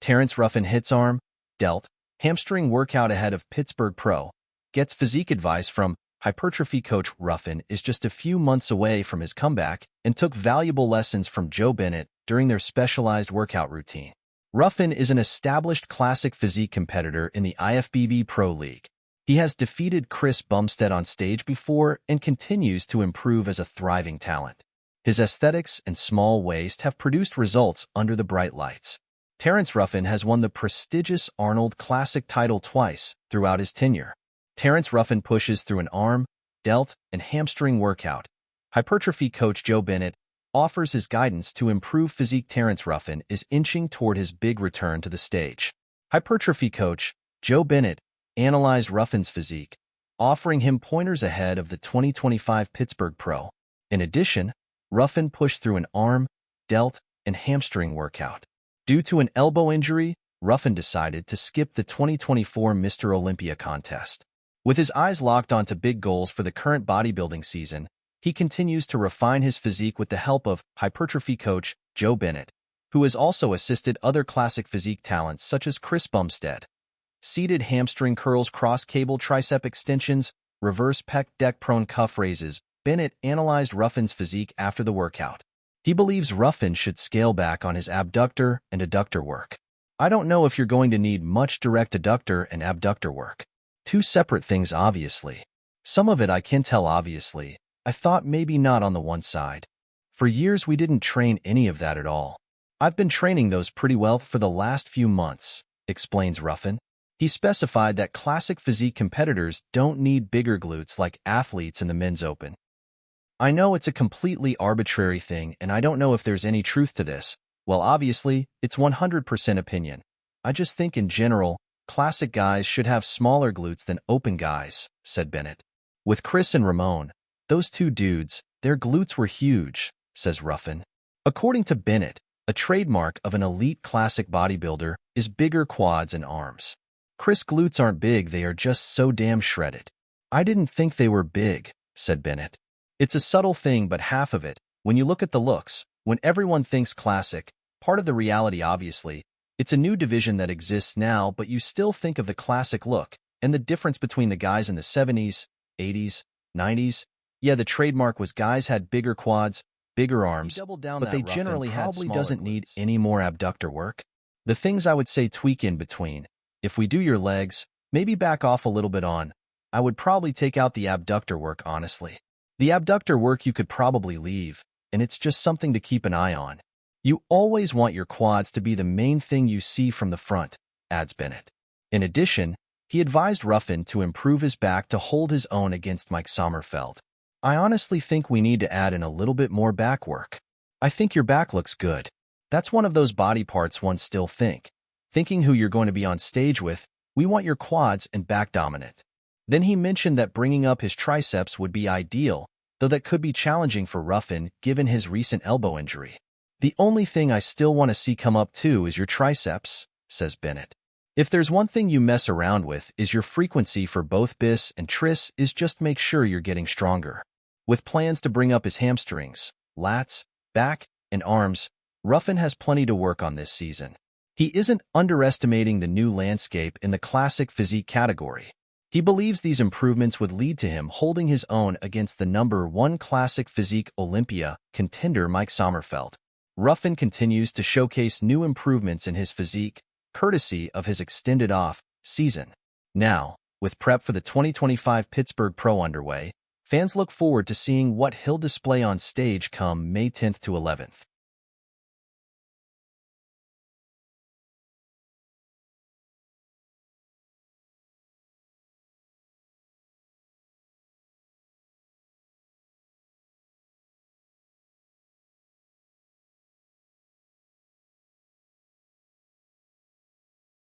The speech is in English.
Terrence Ruffin hits arm, Delt, hamstring workout ahead of Pittsburgh Pro. Gets physique advice from hypertrophy coach. Ruffin is just a few months away from his comeback and took valuable lessons from Joe Bennett during their specialized workout routine. Ruffin is an established classic physique competitor in the IFBB Pro League. He has defeated Chris Bumstead on stage before and continues to improve as a thriving talent. His aesthetics and small waist have produced results under the bright lights. Terrence Ruffin has won the prestigious Arnold Classic title twice throughout his tenure. Terrence Ruffin pushes through an arm, delt, and hamstring workout. Hypertrophy coach Joe Bennett offers his guidance to improve physique. Terrence Ruffin is inching toward his big return to the stage. Hypertrophy coach Joe Bennett analyzed Ruffin's physique, offering him pointers ahead of the 2025 Pittsburgh Pro. In addition, Ruffin pushed through an arm, delt, and hamstring workout. Due to an elbow injury, Ruffin decided to skip the 2024 Mr. Olympia contest. With his eyes locked onto big goals for the current bodybuilding season, he continues to refine his physique with the help of hypertrophy coach Joe Bennett, who has also assisted other classic physique talents such as Chris Bumstead. Seated hamstring curls, cross-cable tricep extensions, reverse pec deck prone cuff raises. Bennett analyzed Ruffin's physique after the workout. He believes Ruffin should scale back on his abductor and adductor work. I don't know if you're going to need much direct adductor and abductor work. Two separate things, obviously. Some of it I can tell, obviously. I thought maybe not on the one side. For years we didn't train any of that at all. I've been training those pretty well for the last few months, explains Ruffin. He specified that classic physique competitors don't need bigger glutes like athletes in the men's open. I know it's a completely arbitrary thing, and I don't know if there's any truth to this. Well, obviously, it's 100% opinion. I just think in general, classic guys should have smaller glutes than open guys, said Bennett. With Chris and Ramon, those two dudes, their glutes were huge, says Ruffin. According to Bennett, a trademark of an elite classic bodybuilder is bigger quads and arms. Chris' glutes aren't big, they are just so damn shredded. I didn't think they were big, said Bennett. It's a subtle thing, but half of it, when you look at the looks, when everyone thinks classic, part of the reality, obviously, it's a new division that exists now, but you still think of the classic look, and the difference between the guys in the 70s, 80s, 90s. Yeah, the trademark was guys had bigger quads, bigger arms, but they generally probably doesn't need any more abductor work. The things I would say tweak in between. If we do your legs, maybe back off a little bit on. I would probably take out the abductor work, honestly. The abductor work you could probably leave, and it's just something to keep an eye on. You always want your quads to be the main thing you see from the front, adds Bennett. In addition, he advised Ruffin to improve his back to hold his own against Mike Sommerfeld. I honestly think we need to add in a little bit more back work. I think your back looks good. That's one of those body parts one still thinking who you're going to be on stage with, we want your quads and back dominant. Then he mentioned that bringing up his triceps would be ideal, though that could be challenging for Ruffin given his recent elbow injury. The only thing I still want to see come up too is your triceps, says Bennett. If there's one thing you mess around with is your frequency for both bis and tris is just make sure you're getting stronger. With plans to bring up his hamstrings, lats, back, and arms, Ruffin has plenty to work on this season. He isn't underestimating the new landscape in the classic physique category. He believes these improvements would lead to him holding his own against the #1 classic physique Olympia contender Mike Sommerfeld. Ruffin continues to showcase new improvements in his physique, courtesy of his extended off-season. Now, with prep for the 2025 Pittsburgh Pro underway, fans look forward to seeing what he'll display on stage come May 10th to 11th.